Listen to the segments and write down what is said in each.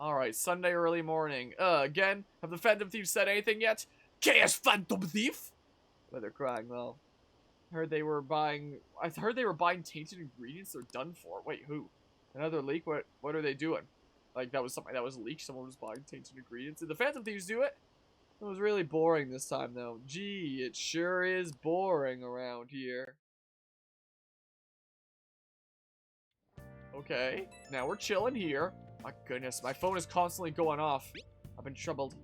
Alright, Sunday early morning. Again? Have the Phantom Thieves said anything yet? Chaos Phantom Thief? Well, they're crying, well. I heard they were buying tainted ingredients. They're done for. Wait, who? Another leak? What are they doing? Like, that was something that was leaked. Someone was buying tainted ingredients. Did the Phantom Thieves do it? It was really boring this time, though. Gee, it sure is boring around here. Okay, now we're chilling here. My goodness, my phone is constantly going off. I've been troubled.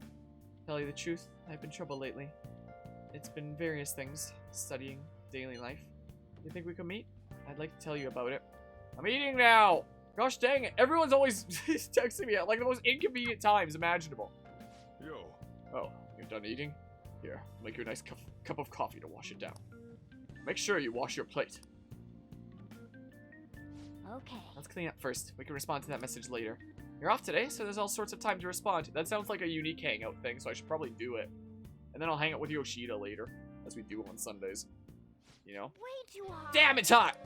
Tell you the truth, I've been troubled lately. It's been various things. Studying, daily life. You think we could meet? I'd like to tell you about it. I'm eating now! Gosh dang it, everyone's always texting me at like the most inconvenient times imaginable. Yo. Oh, you're done eating? Here, make you a nice cup of coffee to wash it down. Make sure you wash your plate. Okay. Let's clean up first. We can respond to that message later. You're off today, so there's all sorts of time to respond. That sounds like a unique hangout thing, so I should probably do it. And then I'll hang out with Yoshida later, as we do on Sundays. You know? Way too hot. Damn, it's hot!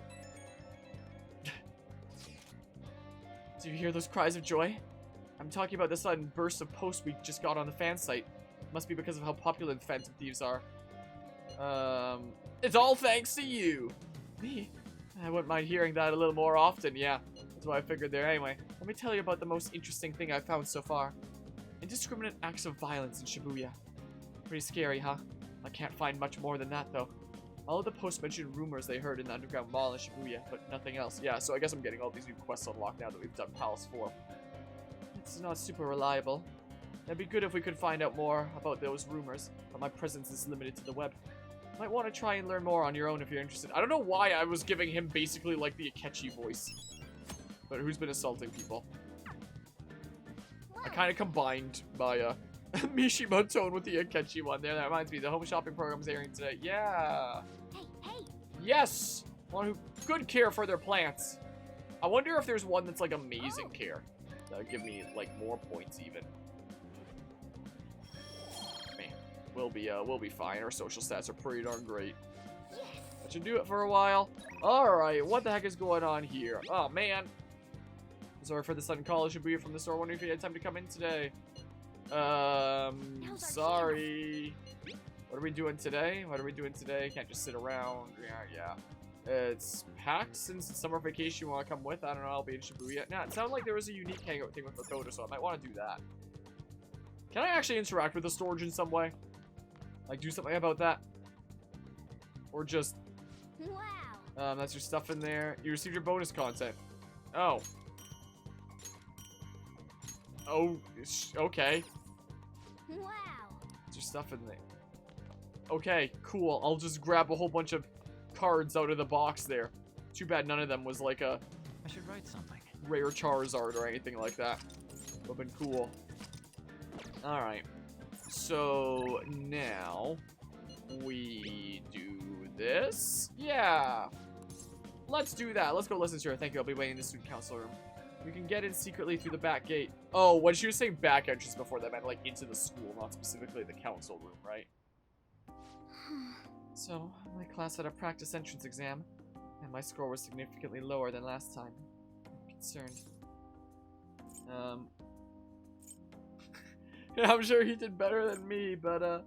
Do you hear those cries of joy? I'm talking about the sudden burst of posts we just got on the fan site. Must be because of how popular the Phantom Thieves are. It's all thanks to you! Me? I wouldn't mind hearing that a little more often, yeah. That's what I figured there anyway. Let me tell you about the most interesting thing I've found so far. Indiscriminate acts of violence in Shibuya. Pretty scary, huh? I can't find much more than that, though. All of the posts mentioned rumors they heard in the underground mall in Shibuya, but nothing else. Yeah, so I guess I'm getting all these new quests unlocked now that we've done Palace 4. It's not super reliable. It'd be good if we could find out more about those rumors, but my presence is limited to the web. Might want to try and learn more on your own if you're interested. I don't know why I was giving him basically like the Akechi voice. But who's been assaulting people? I kind of combined my Mishima tone with the Akechi one there. That reminds me, the home shopping program's airing today. Yeah. Hey. Yes. One who good care for their plants. I wonder if there's one that's like amazing care. That'll give me like more points even. We'll be fine. Our social stats are pretty darn great. Yes. That should do it for a while. Alright, what the heck is going on here? Oh, man. Sorry for the sudden call. Shibuya from the store. Wondering if you had time to come in today. Sorry. What are we doing today? Can't just sit around. Yeah. It's packed since it's summer vacation. You want to come with? I don't know. I'll be in Shibuya. Nah, it sounded like there was a unique hangout thing with Makoto, so I might want to do that. Can I actually interact with the storage in some way? Like, do something about that? Or just... Wow. That's your stuff in there. You received your bonus content. Oh. Oh, okay. Wow. There's your stuff in there. Okay, cool. I'll just grab a whole bunch of cards out of the box there. Too bad none of them was like a... I should write something. Rare Charizard or anything like that. Would've been cool. Alright. So, now... we do this? Yeah. Let's do that. Let's go listen to her. Thank you. I'll be waiting in the student council room. We can get in secretly through the back gate. Oh, when she was saying back entrance before, that meant like into the school, not specifically the council room, right? So, my class had a practice entrance exam, and my score was significantly lower than last time. I'm concerned. Yeah, I'm sure he did better than me, but, I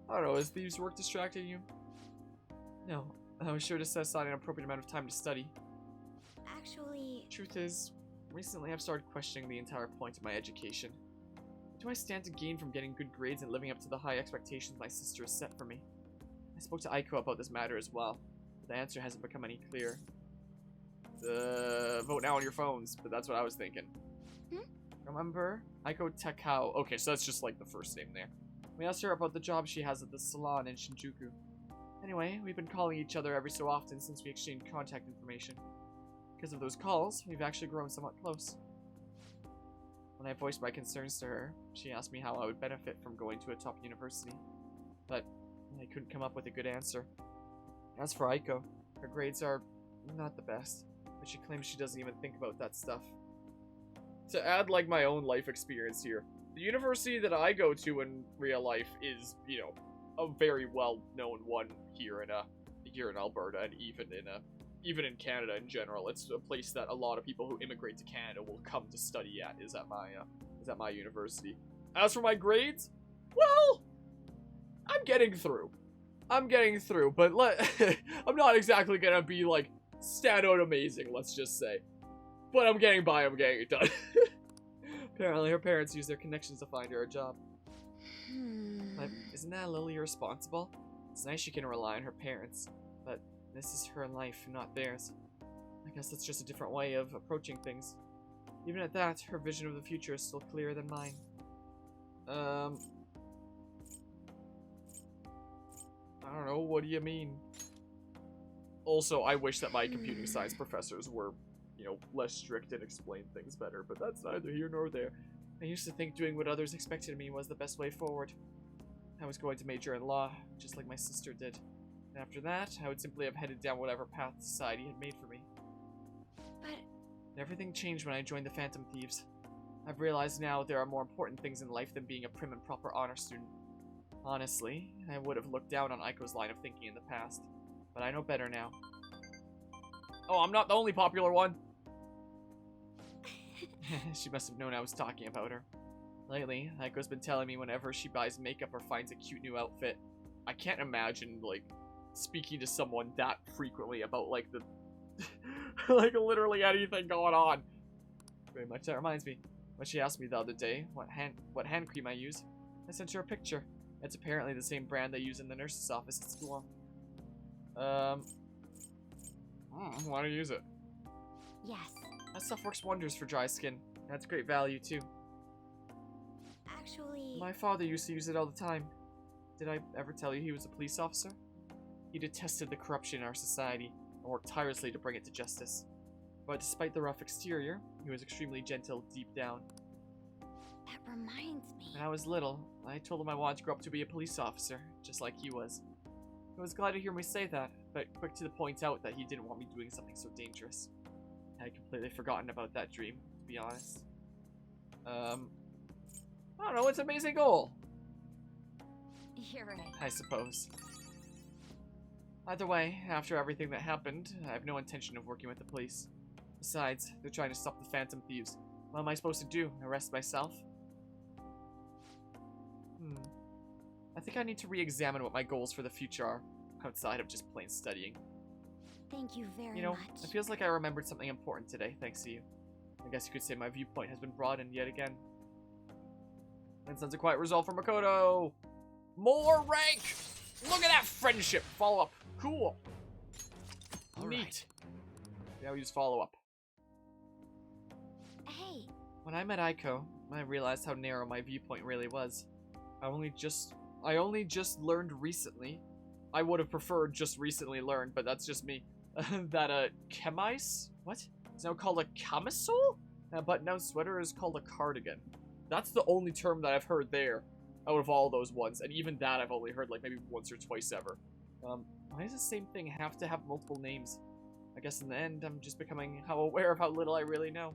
don't know, is Thieves' work distracting you? No, I was sure to set aside an appropriate amount of time to study. Actually... Truth is, recently I've started questioning the entire point of my education. What do I stand to gain from getting good grades and living up to the high expectations my sister has set for me? I spoke to Aiko about this matter as well, but the answer hasn't become any clearer. Vote now on your phones, but that's what I was thinking. Remember? Aiko Takao. Okay, so that's just like the first name there. We asked her about the job she has at the salon in Shinjuku. Anyway, we've been calling each other every so often since we exchanged contact information. Because of those calls, we've actually grown somewhat close. When I voiced my concerns to her, she asked me how I would benefit from going to a top university. But I couldn't come up with a good answer. As for Aiko, her grades are not the best, but she claims she doesn't even think about that stuff. To add like my own life experience here, the university that I go to in real life is, you know, a very well-known one here in Alberta, and even even in Canada in general, it's a place that a lot of people who immigrate to Canada will come to study at, is at my university. As for my grades, well, I'm getting through. But I'm not exactly gonna be, like, stand out amazing, let's just say. But I'm getting by, I'm getting it done. Apparently, her parents use their connections to find her a job. But isn't that a little irresponsible? It's nice she can rely on her parents, but this is her life, not theirs. I guess that's just a different way of approaching things. Even at that, her vision of the future is still clearer than mine. I don't know, what do you mean? Also, I wish that my computing science professors were, you know, less strict and explained things better, but that's neither here nor there. I used to think doing what others expected of me was the best way forward. I was going to major in law, just like my sister did. And after that, I would simply have headed down whatever path society had made for me. But everything changed when I joined the Phantom Thieves. I've realized now there are more important things in life than being a prim and proper honor student. Honestly, I would have looked down on Aiko's line of thinking in the past, but I know better now. Oh, I'm not the only popular one! She must have known I was talking about her. Lately, Aiko's been telling me whenever she buys makeup or finds a cute new outfit. I can't imagine, like, speaking to someone that frequently about, like, the... like, literally anything going on. Very much that reminds me. When she asked me the other day what hand cream I use, I sent her a picture. It's apparently the same brand they use in the nurse's office at school. Why do you use it? yes. That stuff works wonders for dry skin. That's great value, too. Actually, My father used to use it all the time. Did I ever tell you he was a police officer? He detested the corruption in our society and worked tirelessly to bring it to justice. But despite the rough exterior, he was extremely gentle deep down. that reminds me. When I was little, I told him I wanted to grow up to be a police officer, just like he was. He was glad to hear me say that, but quick to point out that he didn't want me doing something so dangerous. I had completely forgotten about that dream, to be honest. I don't know, it's an amazing goal, You're right. I suppose. Either way, after everything that happened, I have no intention of working with the police. Besides, they're trying to stop the Phantom Thieves. What am I supposed to do? Arrest myself? I think I need to re-examine what my goals for the future are, outside of just plain studying. Thank you very You know, much. it feels like I remembered something important today, thanks to you. I guess you could say my viewpoint has been broadened yet again. And sends a quiet resolve from Makoto. More rank! Look at that friendship! Follow up. Cool. Neat. Now we use follow up. Hey, When I met Aiko, I realized how narrow my viewpoint really was. I only just learned recently. I would have preferred just recently learned, but that's just me. That chemise? What? It's now called a camisole? A button-down sweater is called a cardigan. That's the only term that I've heard there out of all those ones, and even that I've only heard like maybe once or twice ever. Why does the same thing have to have multiple names? I guess in the end, I'm just becoming how aware of how little I really know.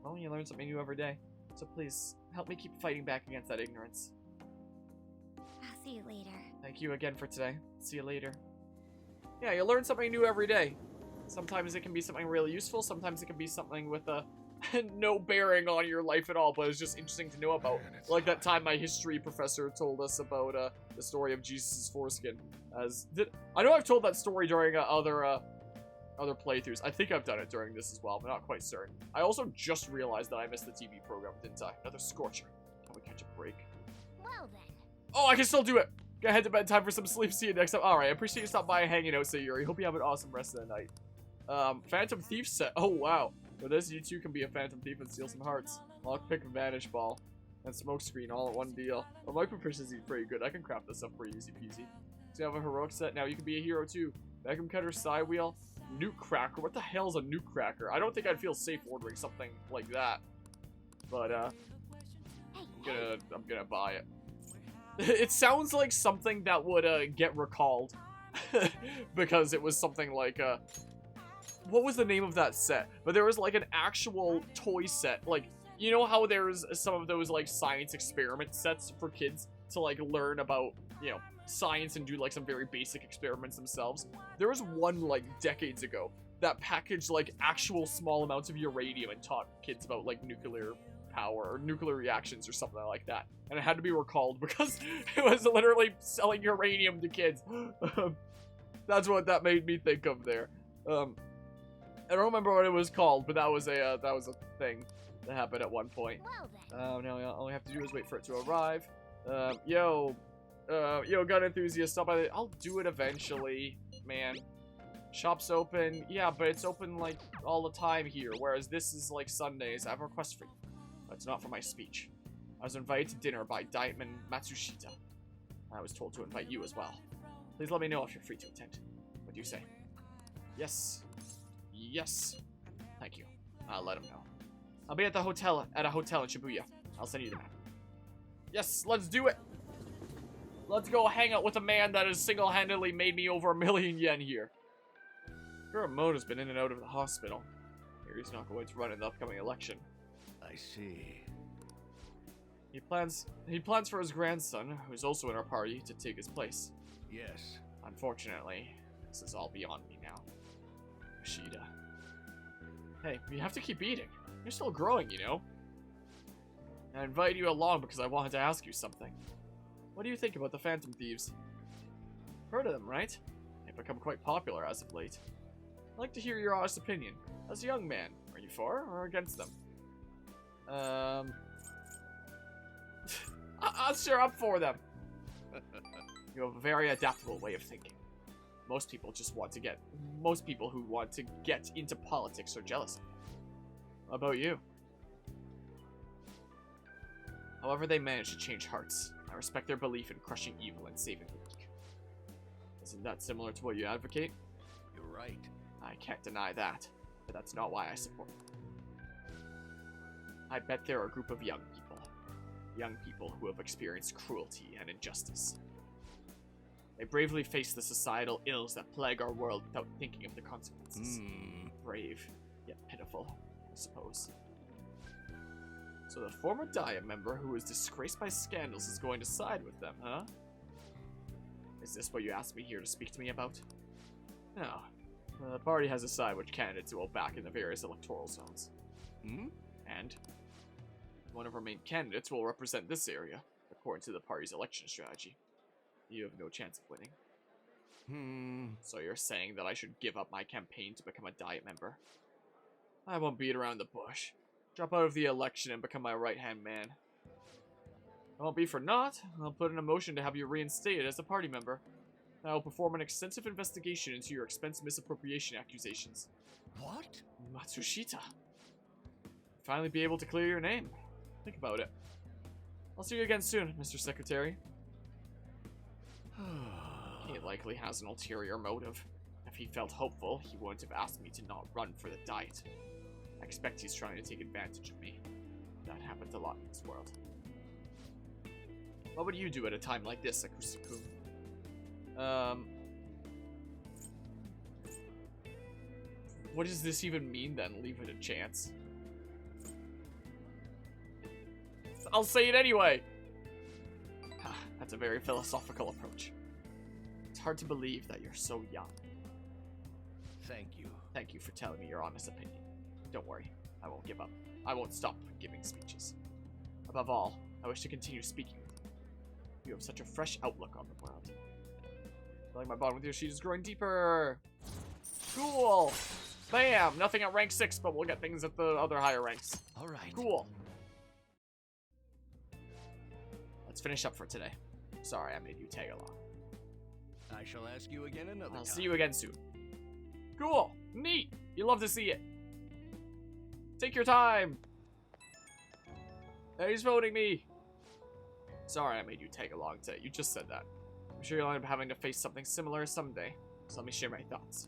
Well, you learn something new every day, so please, help me keep fighting back against that ignorance. I'll see you later. Thank you again for today. See you later. Yeah, you learn something new every day. Sometimes it can be something really useful, sometimes it can be something with no bearing on your life at all, but it's just interesting to know about. Like that time my history professor told us about the story of Jesus' foreskin. I know I've told that story during other playthroughs. I think I've done it during this as well, but not quite certain. I also just realized that I missed the TV program, didn't I? Another scorcher. Can we catch a break? Well then. Oh, I can still do it! Go ahead to bed, time for some sleep. See you next time. Alright, I appreciate you stopping by and hanging out, Sayuri. Hope you have an awesome rest of the night. Phantom Thief set. Oh, wow. For this, you too can be a Phantom Thief and steal some hearts. Lockpick, Vanish Ball, and Smokescreen all in one deal. Oh, my proficiency is pretty good. I can craft this up pretty easy peasy. So you have a heroic set. Now you can be a hero too. Vacuum Cutter, Side Wheel, Nuke Cracker. What the hell is a Nuke Cracker? I don't think I'd feel safe ordering something like that. But, I'm gonna buy it. It sounds like something that would, get recalled. Because it was something like, what was the name of that set? But there was like an actual toy set. Like, you know how there's some of those like science experiment sets for kids to like learn about, you know, science and do like some very basic experiments themselves? There was one like decades ago that packaged like actual small amounts of uranium and taught kids about like nuclear power or nuclear reactions or something like that. And it had to be recalled because it was literally selling uranium to kids. That's what that made me think of there. I don't remember what it was called, but that was a thing that happened at one point. Well then. Now all we have to do is wait for it to arrive. Yo, gun enthusiast, stop by the... I'll do it eventually, man. Shop's open. Yeah, but it's open, like, all the time here, whereas this is, like, Sundays. I have a request for you. But it's not for my speech. I was invited to dinner by Diamond Matsushita. I was told to invite you as well. Please let me know if you're free to attend. What do you say? Yes. Yes. Thank you. I'll let him know. I'll be at a hotel in Shibuya. I'll send you the map. Yes, let's do it. Let's go hang out with a man that has single-handedly made me over 1 million yen here. Kuramoto's been in and out of the hospital. Here he's not going to run in the upcoming election. I see. He plans for his grandson, who's also in our party, to take his place. Yes. Unfortunately, this is all beyond me now. Yoshida. Hey, you have to keep eating. You're still growing, you know. I invited you along because I wanted to ask you something. What do you think about the Phantom Thieves? Heard of them, right? They've become quite popular as of late. I'd like to hear your honest opinion. As a young man, are you for or against them? I'm sure I'm for them. You have a very adaptable way of thinking. Most people who want to get into politics are jealous. How about you? However they manage to change hearts, I respect their belief in crushing evil and saving the weak. Isn't that similar to what you advocate? You're right. I can't deny that, but that's not why I support them. I bet they're a group of young people who have experienced cruelty and injustice. They bravely face the societal ills that plague our world without thinking of the consequences. Brave, yet pitiful, I suppose. So the former Dia member who was disgraced by scandals is going to side with them, huh? Is this what you asked me here to speak to me about? No. The party has decided which candidates it will back in the various electoral zones. And one of our main candidates will represent this area, according to the party's election strategy. You have no chance of winning. So you're saying that I should give up my campaign to become a Diet member? I won't beat around the bush. Drop out of the election and become my right-hand man. I won't be for naught. I'll put in a motion to have you reinstated as a party member. And I will perform an extensive investigation into your expense misappropriation accusations. What? Matsushita. Finally be able to clear your name. Think about it. I'll see you again soon, Mr. Secretary. He likely has an ulterior motive. If he felt hopeful, he wouldn't have asked me to not run for the Diet. I expect he's trying to take advantage of me. That happens a lot in this world. What would you do at a time like this, Sakusa-kun? What does this even mean then? Leave it a chance. I'll say it anyway! That's a very philosophical approach. It's hard to believe that you're so young. Thank you. Thank you for telling me your honest opinion. Don't worry, I won't give up. I won't stop giving speeches. Above all, I wish to continue speaking with you. You have such a fresh outlook on the world. I feel like my bond with Yoshida is growing deeper. Cool! Bam! Nothing at rank 6, but we'll get things at the other higher ranks. Alright. Cool. Let's finish up for today. Sorry I made you tag along. I shall ask you again another time. I'll see you again soon. Cool! Neat! You love to see it. Take your time! Hey, he's voting me! Sorry I made you tag along to it. You just said that. I'm sure you'll end up having to face something similar someday. So let me share my thoughts.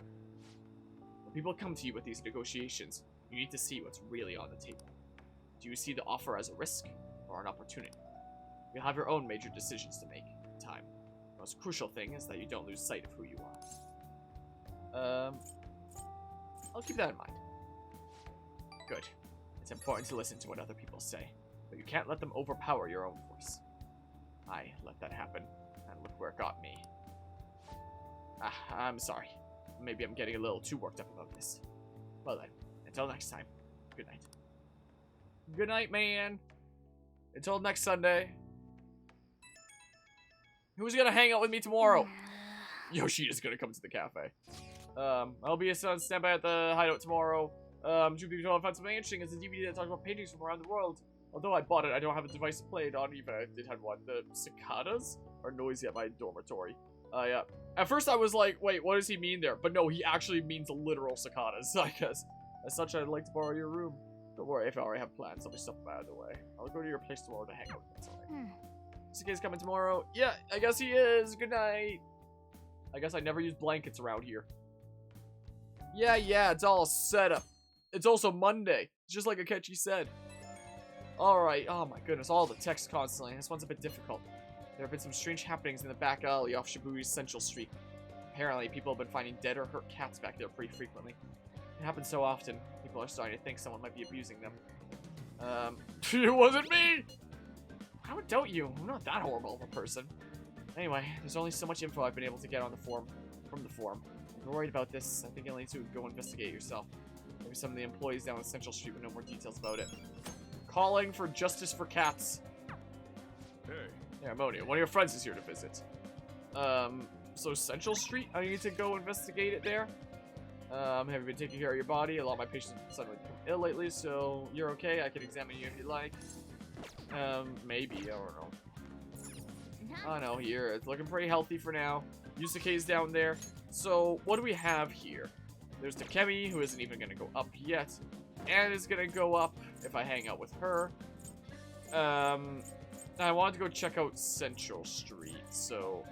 When people come to you with these negotiations, you need to see what's really on the table. Do you see the offer as a risk or an opportunity? You'll have your own major decisions to make in time. The most crucial thing is that you don't lose sight of who you are. I'll keep that in mind. Good. It's important to listen to what other people say, but you can't let them overpower your own voice. I let that happen, and look where it got me. I'm sorry. maybe I'm getting a little too worked up about this. Well then, until next time, good night. Good night, man. Until next Sunday. Who's gonna hang out with me tomorrow? Yoshina's gonna come to the cafe. I'll be on standby at the hideout tomorrow. Two people found something interesting. It's a DVD that talks about paintings from around the world. Although I bought it, I don't have a device to play it on, even I did have one. The cicadas are noisy at my dormitory. Yeah. At first I was like, wait, what does he mean there? But no, he actually means literal cicadas, I guess. As such, I'd like to borrow your room. Don't worry, if I already have plans, I'll be stuff out of the way. I'll go to your place tomorrow to hang out. That's alright. SEGA's coming tomorrow. Yeah, I guess he is. Good night. I guess I never use blankets around here. Yeah, it's all set up. It's also Monday, just like Akechi said. Alright, oh my goodness, all the text constantly. This one's a bit difficult. There have been some strange happenings in the back alley off Shibuya's Central Street. Apparently, people have been finding dead or hurt cats back there pretty frequently. It happens so often, people are starting to think someone might be abusing them. It wasn't me! I would doubt you. I'm not that horrible of a person. Anyway, there's only so much info I've been able to get on the forum, from the forum. If you're worried about this, I think you'll need to go investigate yourself. Maybe some of the employees down on Central Street would know more details about it. Calling for justice for cats. Hey. Yeah, Ammonia, one of your friends is here to visit. So Central Street? I need to go investigate it there. Have you been taking care of your body? A lot of my patients have suddenly become ill lately, so you're okay. I can examine you if you like. Maybe, I don't know. I know, here, it's looking pretty healthy for now. Yusuke's down there. So, what do we have here? There's Takemi, who isn't even gonna go up yet. And is gonna go up if I hang out with her. I wanted to go check out Central Street, so...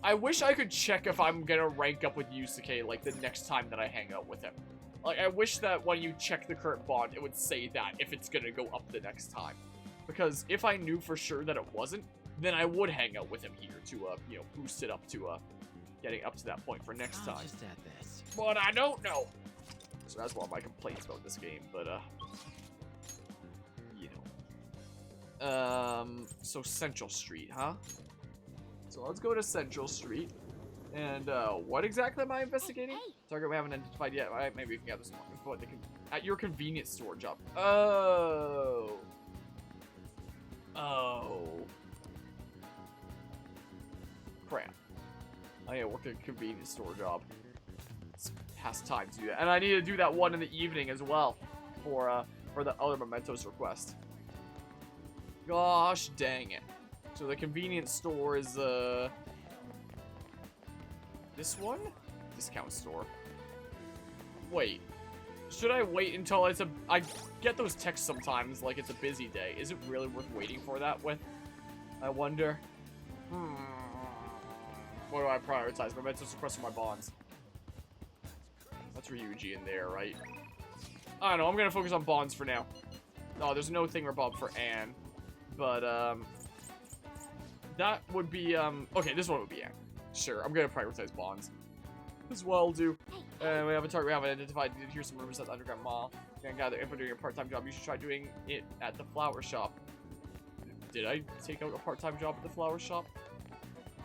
I wish I could check if I'm gonna rank up with Yusuke, like, the next time that I hang out with him. Like, I wish that when you check the current bond, it would say that if it's gonna go up the next time. Because if I knew for sure that it wasn't, then I would hang out with him here to, you know, boost it up to, getting up to that point for next time. Just add this. But I don't know. So that's one of my complaints about this game, but, you know. So Central Street, huh? So let's go to Central Street. And, what exactly am I investigating? Hey. Target we haven't identified yet. All right, maybe we can gather some more info at your convenience store job. Oh. Crap. I gotta work a convenience store job. It's past time to do that. And I need to do that one in the evening as well. For the other mementos request. Gosh dang it. So the convenience store is, this one? Discount store. Wait. Should I wait until it's a... I get those texts sometimes like it's a busy day. Is it really worth waiting for that with? I wonder. What do I prioritize? Mementos request for my bonds. That's Ryuji in there, right? I don't know. I'm going to focus on bonds for now. Oh, there's no thingamabob for Anne. But, that would be, okay, this one would be Anne. Sure, I'm going to prioritize bonds. As well, do. And we have a target we haven't identified. Did hear some rumors at the Underground Mall. You can gather info during your part-time job. You should try doing it at the flower shop. Did I take out a part-time job at the flower shop?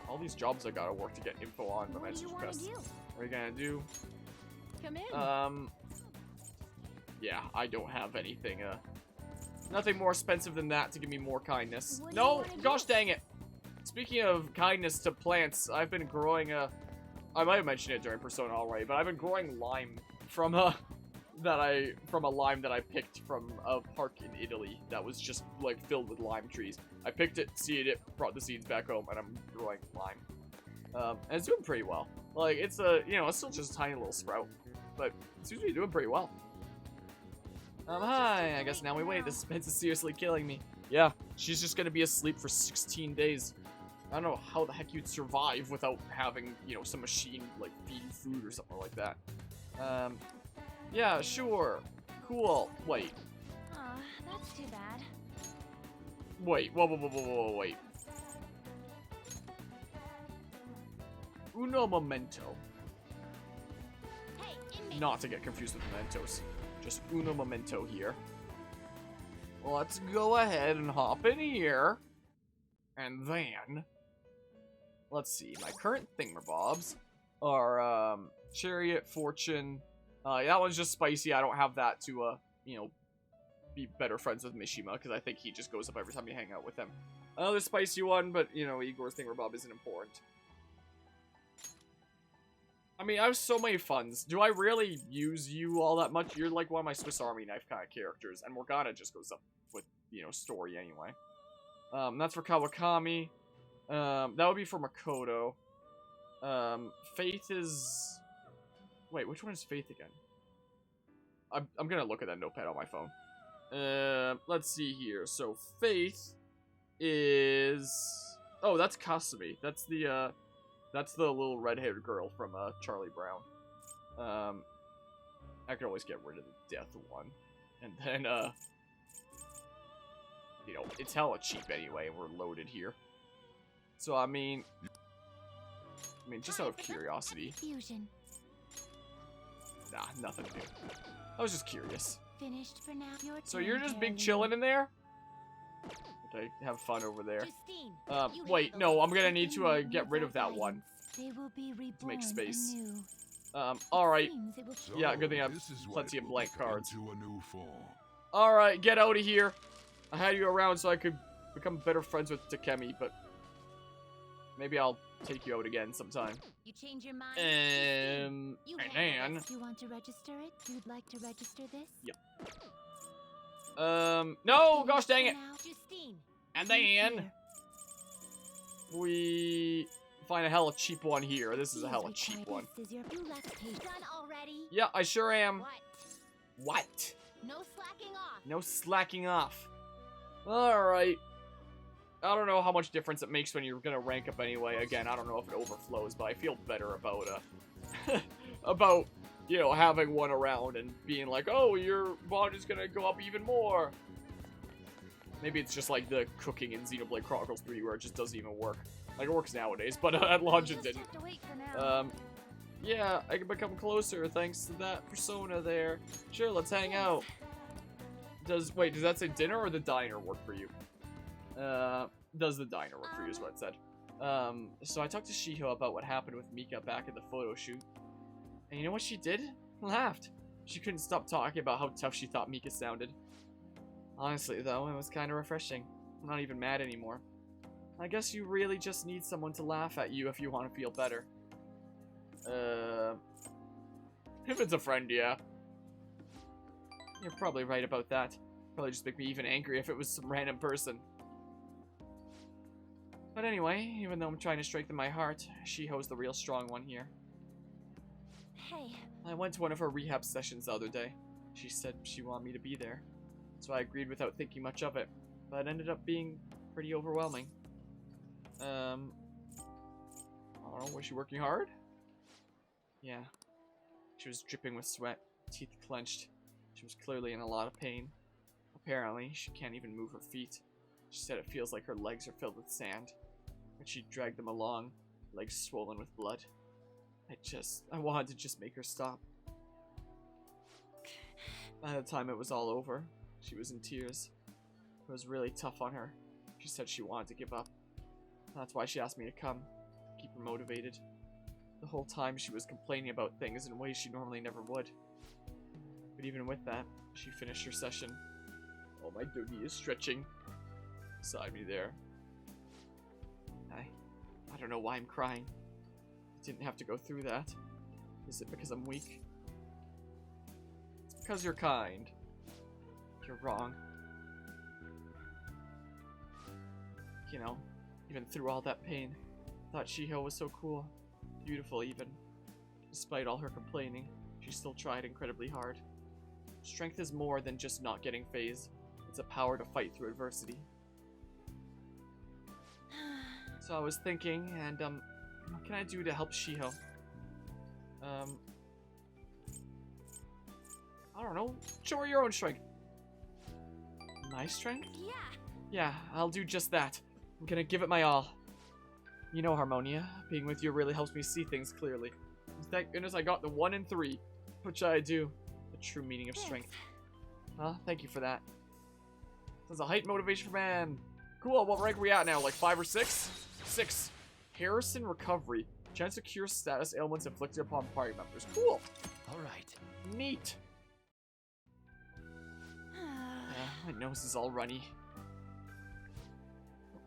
All these jobs I gotta work to get info on. What do you want to do? What are you gonna do? Come in. Yeah, I don't have anything, nothing more expensive than that to give me more kindness. What do you No, wanna do? gosh dang it. Speaking of kindness to plants, I've been growing I might have mentioned it during Persona already, but I've been growing lime from a lime that I picked from a park in Italy that was just like filled with lime trees. I picked it, seeded it, brought the seeds back home, and I'm growing lime. And it's doing pretty well. Like, it's it's still just a tiny little sprout, but it seems to be doing pretty well. Hi, I guess now we wait. This Spence is seriously killing me. Yeah, she's just gonna be asleep for 16 days. I don't know how the heck you'd survive without having, some machine, like, feeding food or something like that. Yeah, sure. Cool. Wait. Aw, that's too bad. Wait. Whoa, wait. Uno momento. Hey, inmate. Not to get confused with mementos. Just uno momento here. Let's go ahead and hop in here. And then... Let's see, my current thingamabobs are Chariot, Fortune. That one's just spicy. I don't have that to, you know, be better friends with Mishima, because I think he just goes up every time you hang out with him. Another spicy one, but, you know, Igor's Thingamabob isn't important. I mean, I have so many funds. Do I really use you all that much? You're like one of my Swiss Army knife kind of characters, and Morgana just goes up with, you know, story anyway. That's for Kawakami. That would be for Makoto. Faith is... Wait, which one is Faith again? I'm gonna look at that notepad on my phone. Let's see here. So, Faith is... Oh, that's Kasumi. That's the little red-haired girl from, Charlie Brown. I could always get rid of the death one. And then, you know, it's hella cheap anyway, and we're loaded here. So, I mean, just out of curiosity. Nah, nothing new. I was just curious. Finished for now. So you're just big chilling in there? Okay, have fun over there. Wait, no, I'm gonna need to get rid of that one to make space. Alright. Yeah, good thing I have plenty of blank cards. Alright, get out of here. I had you around so I could become better friends with Takemi, but maybe I'll take you out again sometime. You change your mind. And then... You want to register it? You'd like to register this? Yep. No, gosh dang it. And then we find a hella cheap one here. This is a hella cheap one. Yeah, I sure am. What? No slacking off. No slacking off. Alright. I don't know how much difference it makes when you're gonna rank up anyway. Again, I don't know if it overflows, but I feel better about, about, you know, having one around and being like, oh, your bond is gonna go up even more. Maybe it's just like the cooking in Xenoblade Chronicles 3 where it just doesn't even work. Like, it works nowadays, but at launch it didn't. Yeah, I can become closer thanks to that persona there. Sure, let's hang out. Wait, does that say dinner or the diner work for you? Does the diner work for you is what it said. So I talked to Shiho about what happened with Mika back at the photo shoot. And you know what she did? Laughed. She couldn't stop talking about how tough she thought Mika sounded. Honestly, though, it was kind of refreshing. I'm not even mad anymore. I guess you really just need someone to laugh at you if you want to feel better. If it's a friend, yeah. You're probably right about that. Probably just make me even angry if it was some random person. But anyway, even though I'm trying to strengthen my heart, Shiho's the real strong one here. Hey. I went to one of her rehab sessions the other day. She said she wanted me to be there. So I agreed without thinking much of it. But it ended up being pretty overwhelming. I don't know, was she working hard? Yeah. She was dripping with sweat, teeth clenched. She was clearly in a lot of pain. Apparently, she can't even move her feet. She said it feels like her legs are filled with sand. When she dragged them along, legs swollen with blood. I wanted to just make her stop. By the time it was all over, she was in tears. It was really tough on her. She said she wanted to give up. That's why she asked me to come, keep her motivated. The whole time she was complaining about things in ways she normally never would. But even with that, she finished her session. Oh, my doggy is stretching beside me there. I don't know why I'm crying. I didn't have to go through that. Is it because I'm weak? It's because you're kind. You're wrong. You know, even through all that pain, I thought Shiho was so cool. Beautiful even. Despite all her complaining, she still tried incredibly hard. Strength is more than just not getting phased. It's a power to fight through adversity. So I was thinking, and what can I do to help Shiho? I don't know. Show her your own strength. My strength? Yeah. Yeah, I'll do just that. I'm gonna give it my all. You know, Harmonia, being with you really helps me see things clearly. Thank goodness I got the 1 and 3. What should I do? The true meaning of strength. Huh? Thank you for that. That's a height motivation for man. Cool, what rank are we at now? Like 5 or 6? 6. Harrison Recovery. Chance to cure status ailments inflicted upon party members. Cool. All right. Neat. My nose is all runny.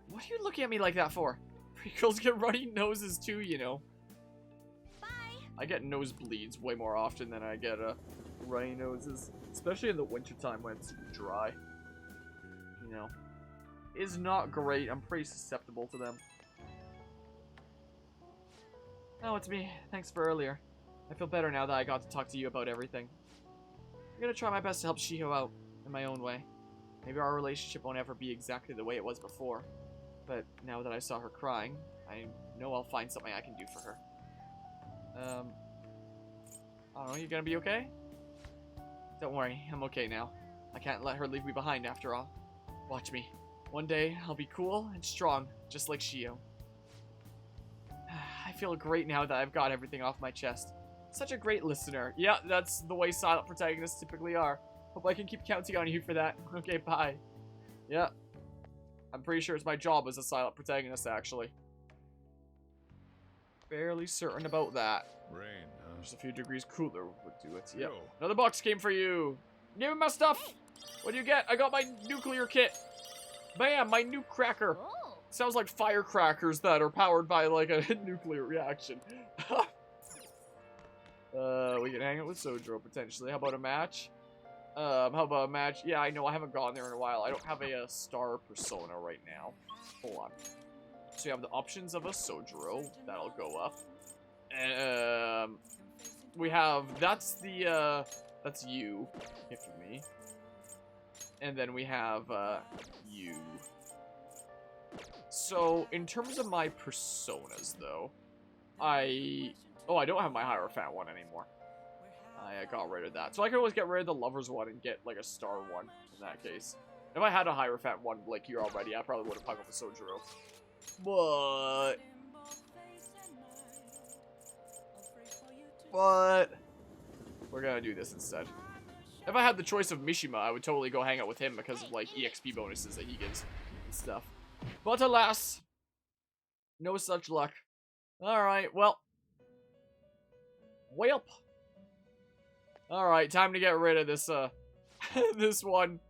What are you looking at me like that for? Pretty girls get runny noses too, you know. Bye. I get nosebleeds way more often than I get runny noses. Especially in the wintertime when it's super dry. You know. Is not great. I'm pretty susceptible to them. Oh, it's me. Thanks for earlier. I feel better now that I got to talk to you about everything. I'm gonna try my best to help Shiho out in my own way. Maybe our relationship won't ever be exactly the way it was before. But now that I saw her crying, I know I'll find something I can do for her. I don't know, you gonna be okay? Don't worry, I'm okay now. I can't let her leave me behind after all. Watch me. One day, I'll be cool and strong, just like Shio. I feel great now that I've got everything off my chest. Such a great listener. Yeah, that's the way silent protagonists typically are. Hope I can keep counting on you for that. Okay, bye. Yeah. I'm pretty sure it's my job as a silent protagonist, actually. Fairly certain about that. Rain, Just a few degrees cooler would do it. Yep. Yo. Another box came for you. Give me my stuff. What do you get? I got my nuclear kit. Bam, my nuke cracker. Oh. Sounds like firecrackers that are powered by like a nuclear reaction. We can hang out with Sojiro potentially. How about a match? How about a match? Yeah, I know I haven't gone there in a while. I don't have a star persona right now. Hold on. So you have the options of a Sojiro. That'll go up. We have, that's you. If me. And then we have, you. So, in terms of my personas, though, I don't have my Hierophant one anymore. I got rid of that. So I can always get rid of the Lovers one and get, like, a Star one in that case. If I had a Hierophant one, like, here already, I probably would have hung up with Sojiro. But we're gonna do this instead. If I had the choice of Mishima, I would totally go hang out with him because of, like, EXP bonuses that he gives and stuff. But alas, no such luck. Alright, well. Welp. Alright, time to get rid of this, this one.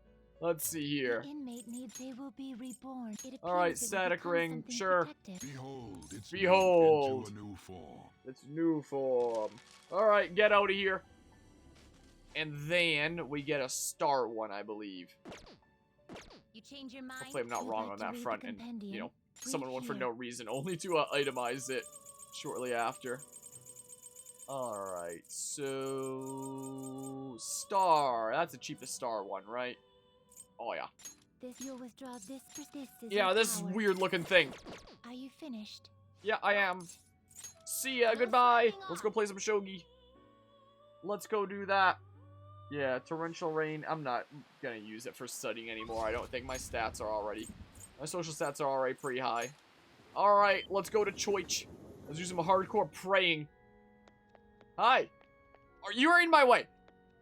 Let's see here. The inmate needs they will be reborn. Alright, static ring, sure. Behold, it's Behold. into a new form. It's new form. Alright, get out of here. And then we get a star one, I believe. You change your mind. Hopefully I'm not You'd wrong like on to that read front the and, compendium? you know, Read someone one for here. no reason, only to itemize it shortly after. Alright, so... Star. That's the cheapest star one, right? Oh, yeah. This you'll withdraw this for this is Yeah, your this power. weird looking thing. Are you finished? Yeah, I am. See ya, goodbye. Let's go play some shogi. Let's go do that. Yeah, torrential rain. I'm not gonna use it for studying anymore. I don't think my stats are already. My social stats are already pretty high. Alright, let's go to Choich. Let's do some hardcore praying. Hi. You are in my way.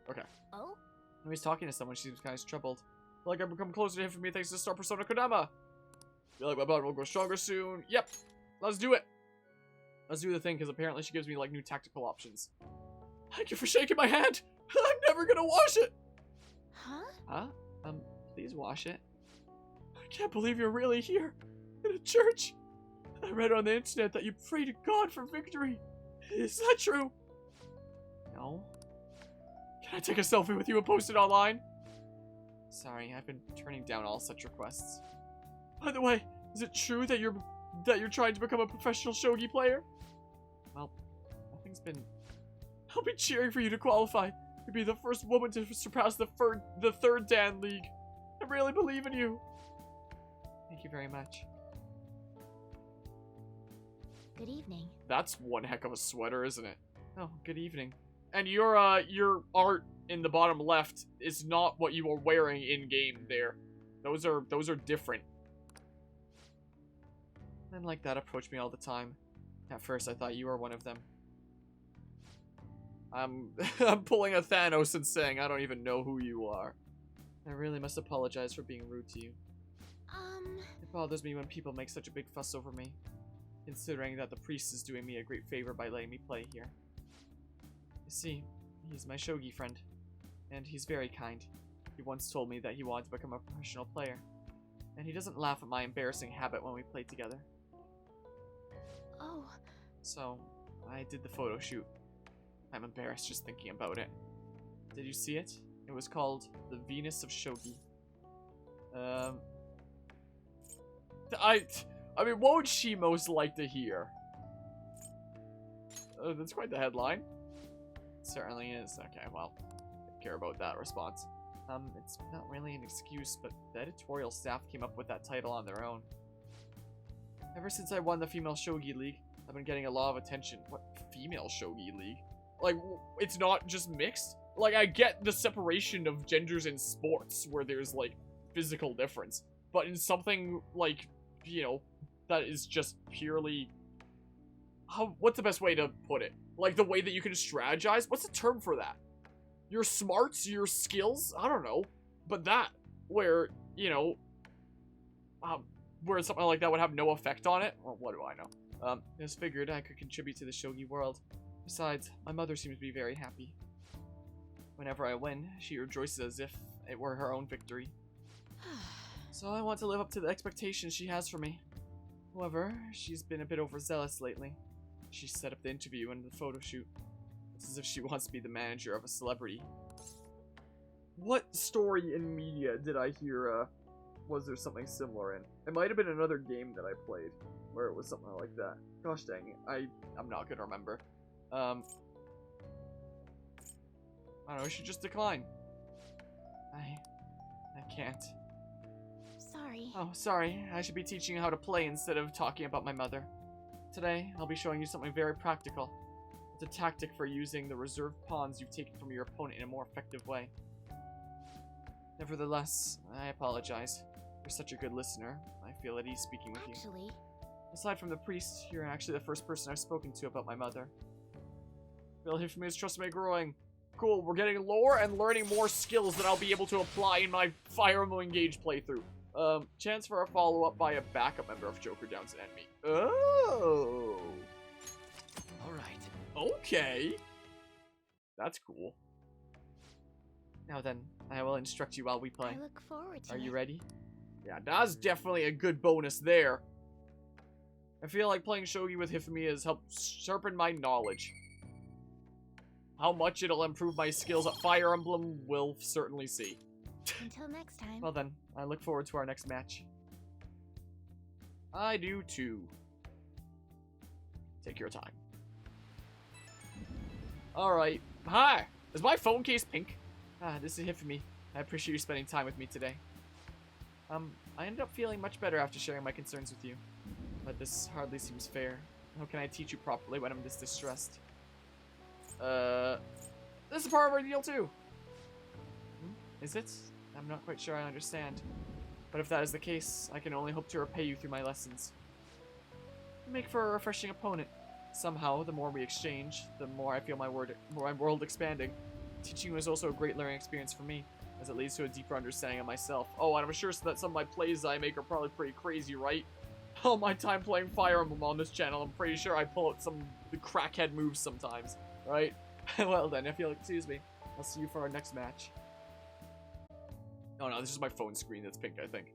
Okay. Oh? When he's talking to someone, she seems kind of troubled. I feel like I've become closer to him for me thanks to Star Persona Kodama. I feel like my bond will grow stronger soon. Yep. Let's do it. Let's do the thing, because apparently she gives me, like, new tactical options. Thank you for shaking my hand. I'm never gonna wash it. Huh? Huh? Please wash it. I can't believe you're really here. In a church. I read on the internet that you pray to God for victory. Is that true? No. Can I take a selfie with you and post it online? Sorry, I've been turning down all such requests. By the way, is it true that you're trying to become a professional shogi player? Well, nothing's been... I'll be cheering for you to qualify. You'll be the first woman to surpass the third Dan League. I really believe in you. Thank you very much. Good evening. That's one heck of a sweater, isn't it? Oh, good evening. And your art in the bottom left is not what you are wearing in game there. Those are different. Men like that approach me all the time. At first I thought you were one of them. I'm pulling a Thanos and saying I don't even know who you are. I really must apologize for being rude to you. It bothers me when people make such a big fuss over me. considering that the priest is doing me a great favor by letting me play here. You see, he's my shogi friend, and he's very kind. He once told me that he wanted to become a professional player, and he doesn't laugh at my embarrassing habit when we play together. Oh, So, I did the photo shoot. I'm embarrassed just thinking about it. Did you see it? It was called The Venus of Shogi. I mean, what would she most like to hear? That's quite the headline. It certainly is. Okay, well, I don't care about that response. It's not really an excuse, but the editorial staff came up with that title on their own. Ever since I won the Female Shogi League, I've been getting a lot of attention. What? Female Shogi League? Like, it's not just mixed? Like, I get the separation of genders in sports, where there's, like, physical difference. But in something, like, you know, that is just purely... what's the best way to put it? Like, the way that you can strategize? What's the term for that? Your smarts, your skills? I don't know. But that, where, you know, where something like that would have no effect on it? Well, what do I know? Just figured I could contribute to the shogi world. Besides, my mother seems to be very happy. Whenever I win, she rejoices as if it were her own victory. So I want to live up to the expectations she has for me. However, she's been a bit overzealous lately. She set up the interview and the photo shoot. It's as if she wants to be the manager of a celebrity. What story in media did I hear, was there something similar in? It might have been another game that I played, where it was something like that. Gosh dang it, I'm not gonna remember. I don't know, I should just decline. I can't. sorry. Oh, sorry. I should be teaching you how to play instead of talking about my mother. Today, I'll be showing you something very practical. It's a tactic for using the reserved pawns you've taken from your opponent in a more effective way. Nevertheless, I apologize. You're such a good listener. I feel at ease speaking with you. Actually, Aside from the priest, you're actually the first person I've spoken to about my mother. Feel Hifumi's trust me growing. Cool, we're getting lore and learning more skills that I'll be able to apply in my Fire Emblem Engage playthrough. Chance for a follow-up by a backup member of Joker Down's enemy. Oh. Alright. Okay. That's cool. Now then, I will instruct you while we play. I look forward to Are it. you ready? Yeah, that's definitely a good bonus there. I feel like playing shogi with Hifumi has helped sharpen my knowledge. How much it'll improve my skills at Fire Emblem, we'll certainly see. Until next time. Well then, I look forward to our next match. I do too. Take your time. Alright. Hi! Is my phone case pink? This is Hifumi. I appreciate you spending time with me today. I ended up feeling much better after sharing my concerns with you. But this hardly seems fair. How can I teach you properly when I'm this distressed? This is part of our deal too. Is it? I'm not quite sure I understand. But if that is the case, I can only hope to repay you through my lessons. You make for a refreshing opponent. Somehow, the more we exchange, the more I feel my world expanding. Teaching you is also a great learning experience for me, as it leads to a deeper understanding of myself. Oh, and I'm sure that some of my plays I make are probably pretty crazy, right? All my time playing Fire Emblem on this channel, I'm pretty sure I pull out some the crackhead moves sometimes, right? Well then, if you'll excuse me, I'll see you for our next match. Oh no, this is my phone screen that's pink, I think.